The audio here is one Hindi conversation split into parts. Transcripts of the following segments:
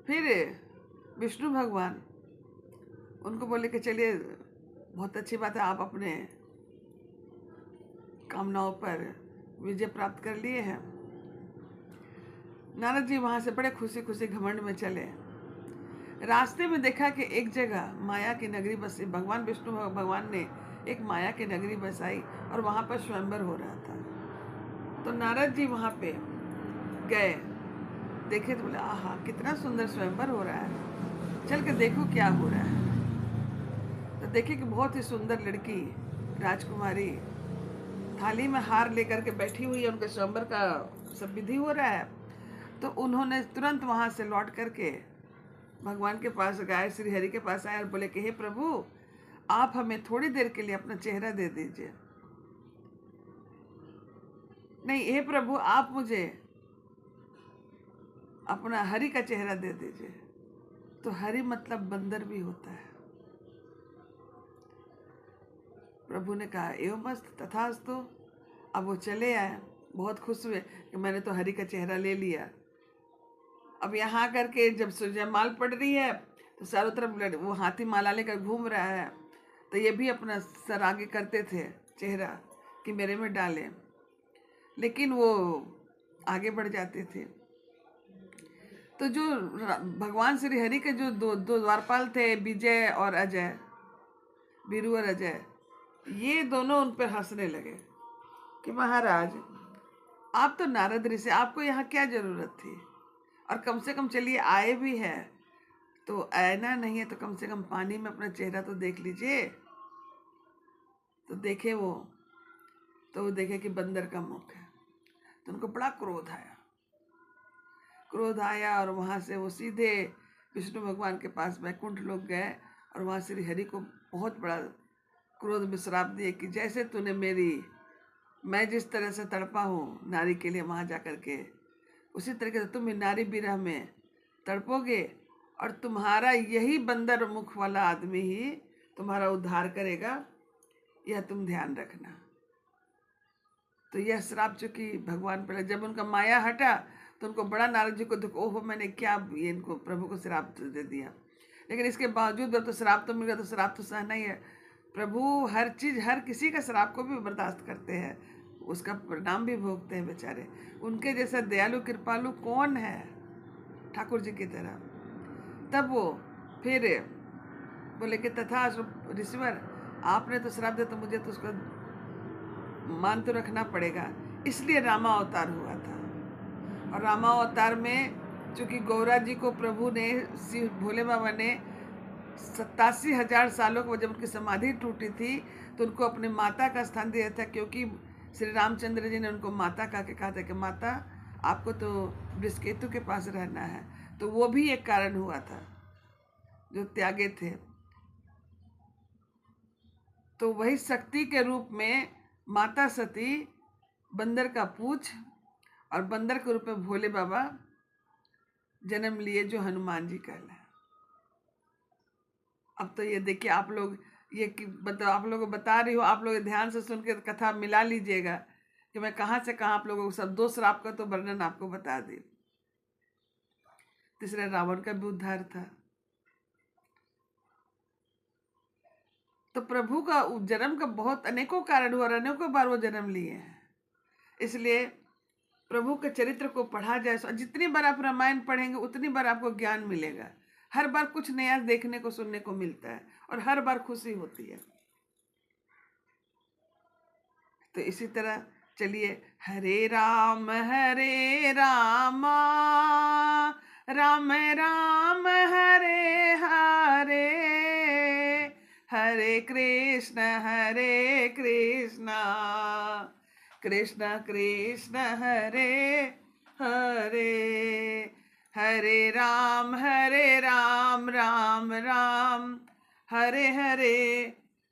फिर विष्णु भगवान उनको बोले कि चलिए बहुत अच्छी बात है, आप अपने कामनाओं पर विजय प्राप्त कर लिए हैं। नारद जी वहां से बड़े खुशी खुशी घमंड में चले। रास्ते में देखा कि एक जगह माया की नगरी बसी। भगवान विष्णु भगवान ने एक माया की नगरी बसाई और वहां पर स्वयंवर हो रहा था। तो नारद जी वहां पे गए, देखे तो बोले आहा कितना सुंदर स्वयंवर हो रहा है, चल के देखो क्या हो रहा है। तो देखे कि बहुत ही सुंदर लड़की राजकुमारी थाली में हार लेकर के बैठी हुई है, उनके स्वयंवर का सब विधि हो रहा है। तो उन्होंने तुरंत वहां से लौट करके भगवान के पास गए, श्री हरि के पास आए और बोले कि हे प्रभु, आप हमें थोड़ी देर के लिए अपना चेहरा दे दीजिए। नहीं, हे प्रभु आप मुझे अपना हरि का चेहरा दे दीजिए। तो हरि मतलब बंदर भी होता है। प्रभु ने कहा एवं मस्त तथास्तु। अब वो चले आए, बहुत खुश हुए कि मैंने तो हरि का चेहरा ले लिया। अब यहाँ करके जब जयमाल पड़ रही है तो चारों तरफ वो हाथी माला लेकर घूम रहा है। तो ये भी अपना सर आगे करते थे चेहरा कि मेरे में डाले, लेकिन वो आगे बढ़ जाते थे। तो जो भगवान श्री हरि के जो दो द्वारपाल थे, विजय और अजय, वीरू और अजय, ये दोनों उन पर हंसने लगे कि महाराज आप तो नारद ऋषि, आपको यहाँ क्या जरूरत थी, और कम से कम चलिए आए भी है तो आईना नहीं है तो कम से कम पानी में अपना चेहरा तो देख लीजिए। तो देखे वो देखे कि बंदर का मुख है। तो उनको बड़ा क्रोध आया और वहां से वो सीधे विष्णु भगवान के पास वैकुंठ लोग गए और वहां श्री हरि को बहुत बड़ा क्रोध में श्राप दिए कि जैसे तूने मैं जिस तरह से तड़पा हूँ नारी के लिए वहां जा करके, उसी तरीके से तुम नारी विरह में तड़पोगे और तुम्हारा यही बंदर मुख वाला आदमी ही तुम्हारा उद्धार करेगा, यह तुम ध्यान रखना। तो यह श्राप चूंकि भगवान पर, जब उनका माया हटा तो उनको बड़ा नारद जी को दुख, ओहो मैंने क्या ये इनको प्रभु को श्राप दे दिया। लेकिन इसके बावजूद तो श्राप तो मिल गया, तो श्राप तो सहना ही है। प्रभु हर चीज, हर किसी का श्राप को भी बर्दाश्त करते हैं, उसका परिणाम भी भोगते हैं बेचारे। उनके जैसा दयालु कृपालु कौन है ठाकुर जी की तरह। तब वो फिर बोले कि तथा ऋषिवर आपने तो श्राप दिया तो मुझे तो उसका मान तो रखना पड़ेगा, इसलिए रामा अवतार हुआ था। और रामा अवतार में चूंकि गौरा जी को प्रभु ने, भोले बाबा ने 87,000 सालों को जब उनकी समाधि टूटी थी तो उनको अपने माता का स्थान दिया था, क्योंकि श्री रामचंद्र जी ने उनको माता कहा के कहा था कि माता आपको तो वृषकेतु के पास रहना है। तो वो भी एक कारण हुआ था जो त्यागे थे। तो वही शक्ति के रूप में माता सती बंदर का पूछ और बंदर के रूप में भोले बाबा जन्म लिए जो हनुमान जी कहलाए। अब तो ये देखिए आप लोग, ये आप लोगों को बता रही हो, आप लोग ध्यान से सुन के कथा मिला लीजिएगा कि मैं कहाँ से कहाँ आप लोगों को सब 2 श्राप का तो वर्णन आपको बता दी। तीसरा रावण का भी उद्धार था। तो प्रभु का जन्म का बहुत अनेकों कारण हुआ, अनेकों बार वो जन्म लिए हैं। इसलिए प्रभु के चरित्र को पढ़ा जाए, जितनी बार आप रामायण पढ़ेंगे उतनी बार आपको ज्ञान मिलेगा। हर बार कुछ नया देखने को सुनने को मिलता है और हर बार खुशी होती है। तो इसी तरह चलिए, हरे राम राम राम हरे हरे, हरे कृष्ण कृष्ण कृष्ण हरे हरे, हरे राम राम राम हरे हरे,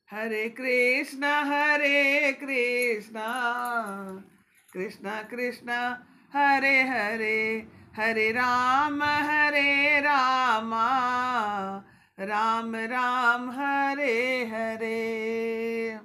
हरे कृष्ण कृष्ण कृष्ण हरे हरे, हरे राम राम राम हरे हरे।